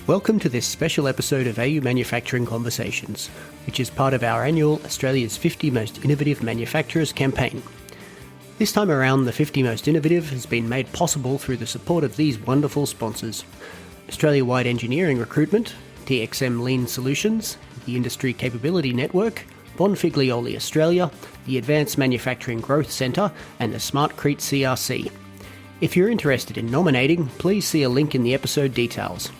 Welcome to this special episode of AU Manufacturing Conversations, which is part of our annual Australia's 50 Most Innovative Manufacturers campaign. This time around, the 50 Most Innovative has been made possible through the support of these wonderful sponsors: Australia Wide Engineering Recruitment, TXM Lean Solutions, the Industry Capability Network, Bonfiglioli Australia, the Advanced Manufacturing Growth Centre, and the SmartCrete CRC. If you're interested in nominating, please see a link in the episode details.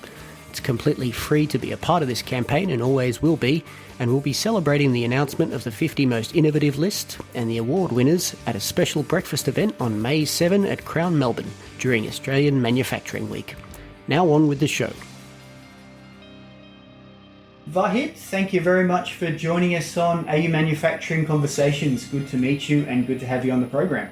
It's completely free to be a part of this campaign and always will be, and we'll be celebrating the announcement of the 50 Most Innovative list and the award winners at a special breakfast event on May 7 at Crown Melbourne during Australian Manufacturing Week. Now on with the show. Vahid, thank you very much for joining us on AU Manufacturing Conversations. Good to meet you and good to have you on the program.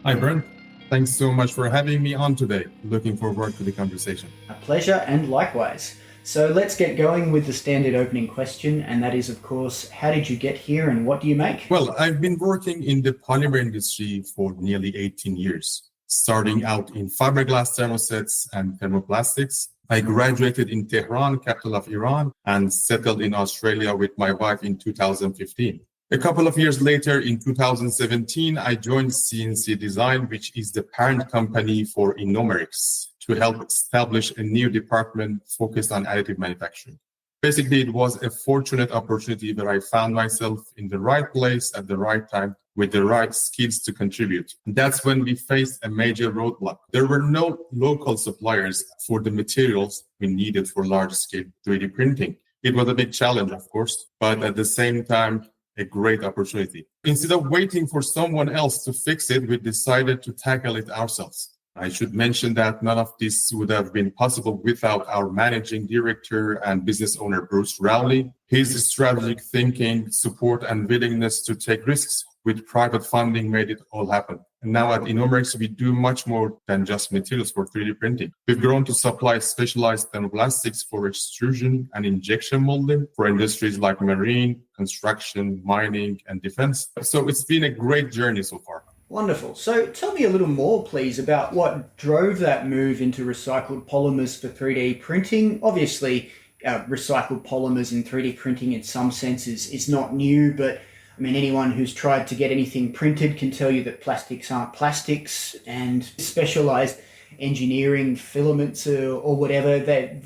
Hi, Brent. Thanks so much for having me on today. Looking forward to the conversation. A pleasure, and likewise. So let's get going with the standard opening question, and that is, of course, how did you get here and what do you make? Well, I've been working in the polymer industry for nearly 18 years, starting out in fiberglass thermosets and thermoplastics. I graduated in Tehran, capital of Iran, and settled in Australia with my wife in 2015. A couple of years later, in 2017, I joined CNC Design, which is the parent company for Innomerix, to help establish a new department focused on additive manufacturing. Basically, it was a fortunate opportunity where I found myself in the right place at the right time with the right skills to contribute. That's when we faced a major roadblock. There were no local suppliers for the materials we needed for large-scale 3D printing. It was a big challenge, of course, but at the same time, a great opportunity. Instead of waiting for someone else to fix it, we decided to tackle it ourselves. I should mention that none of this would have been possible without our managing director and business owner, Bruce Rowley. His strategic thinking, support, and willingness to take risks with private funding made it all happen. And now at Innomerix, we do much more than just materials for 3D printing. We've grown to supply specialized thermoplastics for extrusion and injection molding for industries like marine, construction, mining, and defense. So it's been a great journey so far. Wonderful. So tell me a little more, please, about what drove that move into recycled polymers for 3D printing. Obviously, recycled polymers in 3D printing in some senses is not new, but I mean, anyone who's tried to get anything printed can tell you that plastics aren't plastics, and specialized engineering filaments or whatever, they're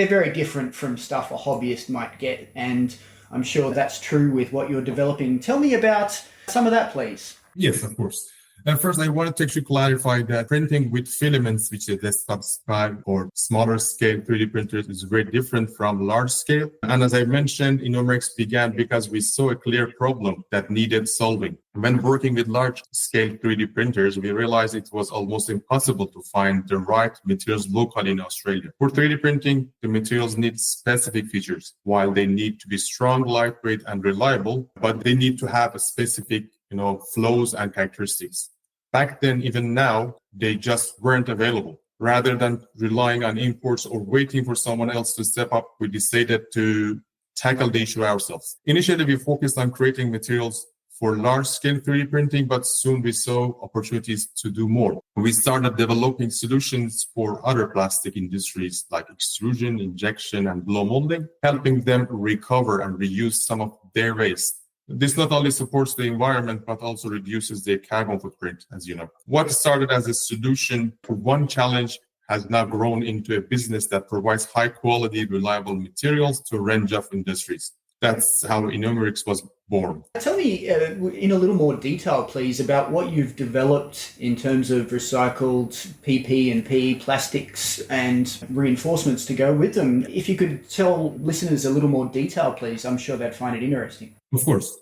very different from stuff a hobbyist might get. And I'm sure that's true with what you're developing. Tell me about some of that, please. Yes, of course. First, I wanted to actually clarify that printing with filaments, which is desktop style or smaller scale 3D printers, is very different from large scale. And as I mentioned, Innomerix began because we saw a clear problem that needed solving. When working with large scale 3D printers, we realized it was almost impossible to find the right materials locally in Australia. For 3D printing, the materials need specific features. While they need to be strong, lightweight, and reliable, but they need to have a specific flows and characteristics. Back then, even now, they just weren't available. Rather than relying on imports or waiting for someone else to step up, we decided to tackle the issue ourselves. Initially, we focused on creating materials for large-scale 3D printing, but soon we saw opportunities to do more. We started developing solutions for other plastic industries like extrusion, injection, and blow molding, helping them recover and reuse some of their waste. This not only supports the environment, but also reduces their carbon footprint, as you know. What started as a solution to one challenge has now grown into a business that provides high-quality, reliable materials to a range of industries. That's how Innomerix was born. Tell me in a little more detail, please, about what you've developed in terms of recycled PP and PE plastics and reinforcements to go with them. If you could tell listeners a little more detail, please, I'm sure they'd find it interesting. Of course.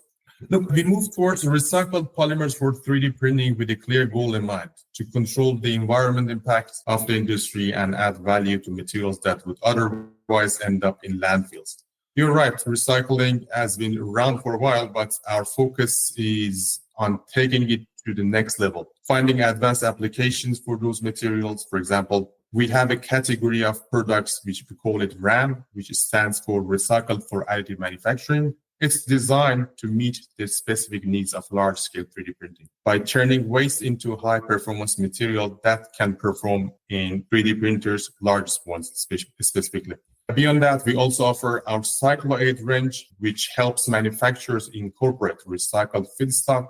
Look, we moved towards recycled polymers for 3D printing with a clear goal in mind: to control the environment impact of the industry and add value to materials that would otherwise end up in landfills. You're right, recycling has been around for a while, but our focus is on taking it to the next level, finding advanced applications for those materials. For example, we have a category of products which we call it RAM, which stands for Recycled for Additive Manufacturing. It's designed to meet the specific needs of large-scale 3D printing by turning waste into high-performance material that can perform in 3D printers, largest ones specifically. Beyond that, we also offer our CycloAid range, which helps manufacturers incorporate recycled feedstock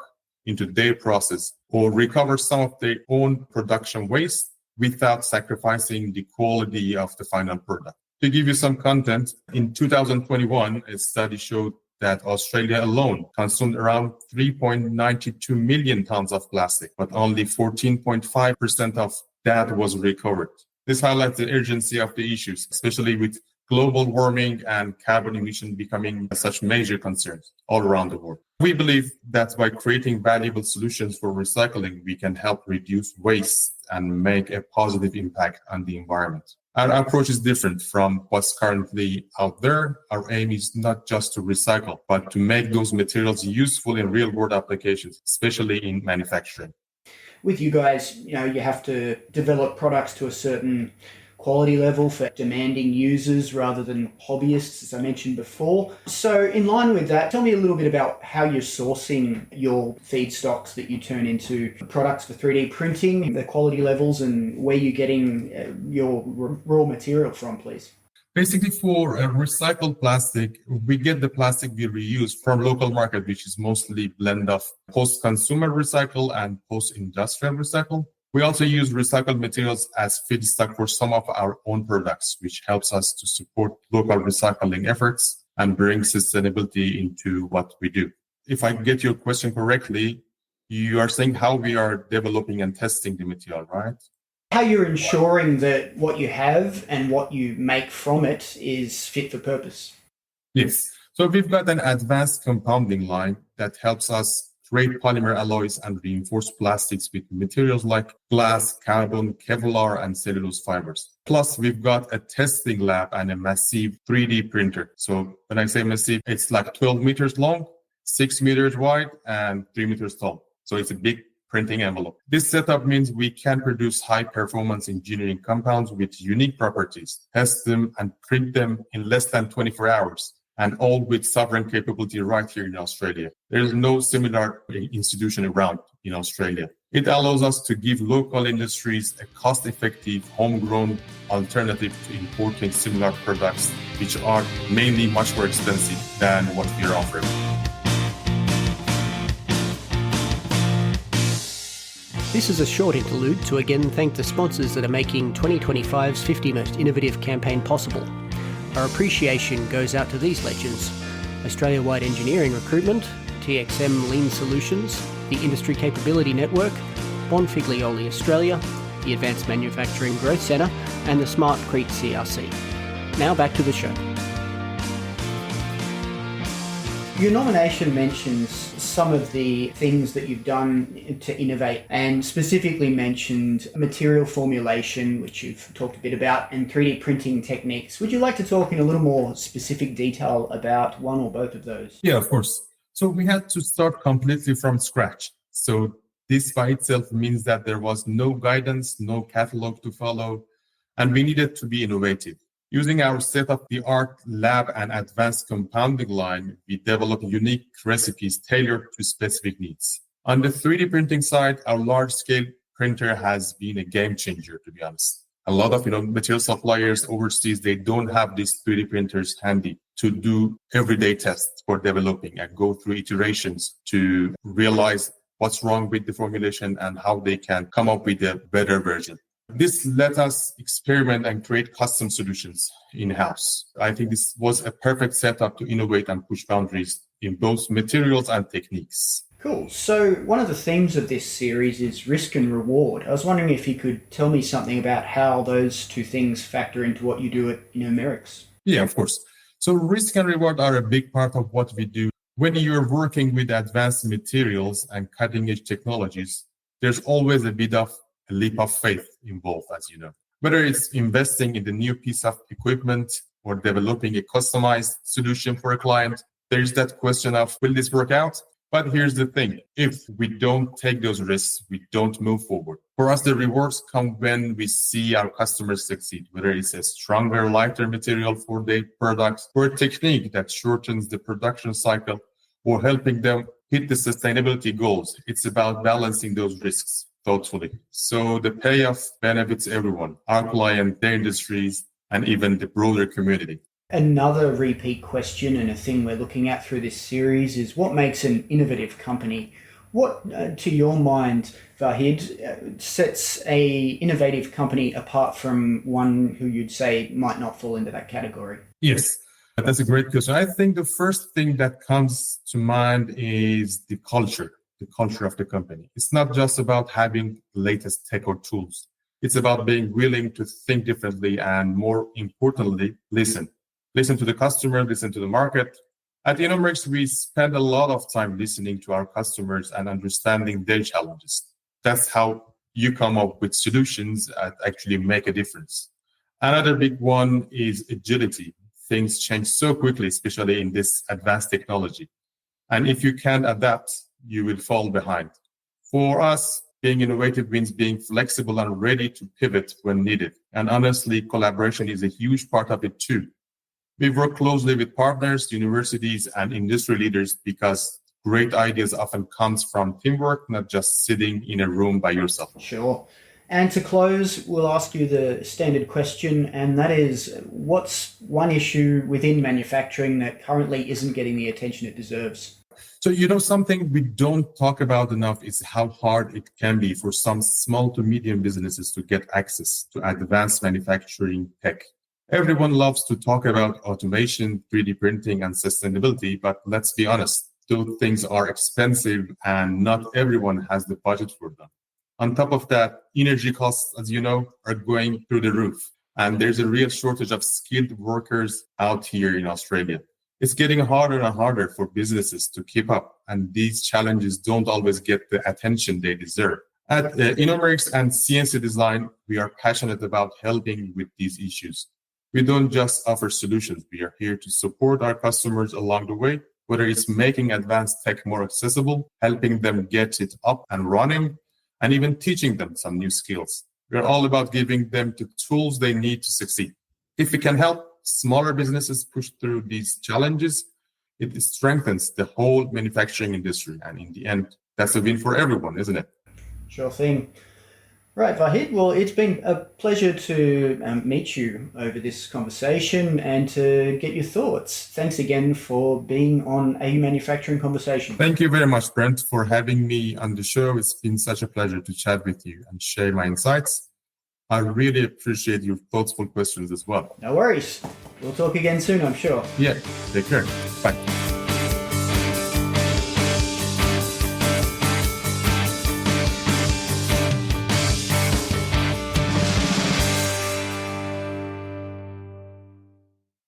into their process or recover some of their own production waste without sacrificing the quality of the final product. To give you some content, in 2021, a study showed that Australia alone consumed around 3.92 million tons of plastic, but only 14.5% of that was recovered. This highlights the urgency of the issues, especially with global warming and carbon emission becoming such major concerns all around the world. We believe that by creating valuable solutions for recycling, we can help reduce waste and make a positive impact on the environment. Our approach is different from what's currently out there. Our aim is not just to recycle, but to make those materials useful in real-world applications, especially in manufacturing. With you guys, you have to develop products to a certain quality level for demanding users rather than hobbyists, as I mentioned before. So in line with that, tell me a little bit about how you're sourcing your feedstocks that you turn into products for 3D printing, the quality levels, and where you're getting your raw material from, please. Basically, for recycled plastic, we get the plastic we reuse from local market, which is mostly blend of post-consumer recycle and post-industrial recycle. We also use recycled materials as feedstock for some of our own products, which helps us to support local recycling efforts and bring sustainability into what we do. If I get your question correctly, you are saying how we are developing and testing the material, right? How you're ensuring that what you have and what you make from it is fit for purpose. Yes. So we've got an advanced compounding line that helps us create polymer alloys and reinforced plastics with materials like glass, carbon, Kevlar, and cellulose fibers. Plus, we've got a testing lab and a massive 3D printer. So when I say massive, it's like 12 meters long, 6 meters wide, and 3 meters tall. So it's a big printing envelope. This setup means we can produce high-performance engineering compounds with unique properties, test them, and print them in less than 24 hours. And all with sovereign capability right here in Australia. There is no similar institution around in Australia. It allows us to give local industries a cost-effective, homegrown alternative to importing similar products, which are mainly much more expensive than what we are offering. This is a short interlude to again thank the sponsors that are making 2025's 50 Most Innovative campaign possible. Our appreciation goes out to these legends: Australia Wide Engineering Recruitment, TXM Lean Solutions, the Industry Capability Network, Bonfiglioli Australia, the Advanced Manufacturing Growth Centre, and the SmartCrete CRC. Now back to the show. Your nomination mentions some of the things that you've done to innovate, and specifically mentioned material formulation, which you've talked a bit about, and 3D printing techniques. Would you like to talk in a little more specific detail about one or both of those? Yeah, of course. So we had to start completely from scratch. So this by itself means that there was no guidance, no catalog to follow, and we needed to be innovative. Using our state-of-the-art lab and advanced compounding line, we developed unique recipes tailored to specific needs. On the 3D printing side, our large-scale printer has been a game changer, to be honest. A lot of material suppliers overseas, they don't have these 3D printers handy to do everyday tests for developing and go through iterations to realize what's wrong with the formulation and how they can come up with a better version. This let us experiment and create custom solutions in-house. I think this was a perfect setup to innovate and push boundaries in both materials and techniques. Cool. So one of the themes of this series is risk and reward. I was wondering if you could tell me something about how those two things factor into what you do at Innomerix. Yeah, of course. So risk and reward are a big part of what we do. When you're working with advanced materials and cutting-edge technologies, there's always a bit of a leap of faith involved, as you know. Whether it's investing in the new piece of equipment or developing a customized solution for a client, there's that question of, will this work out? But here's the thing. If we don't take those risks, we don't move forward. For us, the rewards come when we see our customers succeed, whether it's a stronger, lighter material for their products, or a technique that shortens the production cycle, or helping them hit the sustainability goals. It's about balancing those risks thoughtfully. So the payoff benefits everyone, our client, their industries, and even the broader community. Another repeat question and a thing we're looking at through this series is what makes an innovative company? What, to your mind, Vahid, sets a innovative company apart from one who you'd say might not fall into that category? Yes, that's a great question. I think the first thing that comes to mind is the culture of the company. It's not just about having the latest tech or tools. It's about being willing to think differently and, more importantly, listen. Listen to the customer, listen to the market. At Innomerix, we spend a lot of time listening to our customers and understanding their challenges. That's how you come up with solutions that actually make a difference. Another big one is agility. Things change so quickly, especially in this advanced technology. And if you can't adapt, you will fall behind. For us, being innovative means being flexible and ready to pivot when needed. And honestly, collaboration is a huge part of it too. We work closely with partners, universities, and industry leaders because great ideas often comes from teamwork, not just sitting in a room by yourself. Sure. And to close, we'll ask you the standard question, and that is, what's one issue within manufacturing that currently isn't getting the attention it deserves? So, something we don't talk about enough is how hard it can be for some small to medium businesses to get access to advanced manufacturing tech. Everyone loves to talk about automation, 3D printing, and sustainability, but let's be honest, those things are expensive and not everyone has the budget for them. On top of that, energy costs, as you know, are going through the roof, and there's a real shortage of skilled workers out here in Australia. It's getting harder and harder for businesses to keep up, and these challenges don't always get the attention they deserve. At Innomerix and CNC Design, we are passionate about helping with these issues. We don't just offer solutions. We are here to support our customers along the way, whether it's making advanced tech more accessible, helping them get it up and running, and even teaching them some new skills. We're all about giving them the tools they need to succeed. If we can help smaller businesses push through these challenges, it strengthens the whole manufacturing industry. And in the end, that's a win for everyone, isn't it? Sure thing. Right, Vahid. Well, it's been a pleasure to meet you over this conversation and to get your thoughts. Thanks again for being on AU Manufacturing Conversation. Thank you very much, Brent, for having me on the show. It's been such a pleasure to chat with you and share my insights. I really appreciate your thoughtful questions as well. No worries. We'll talk again soon, I'm sure. Yeah, take care. Bye.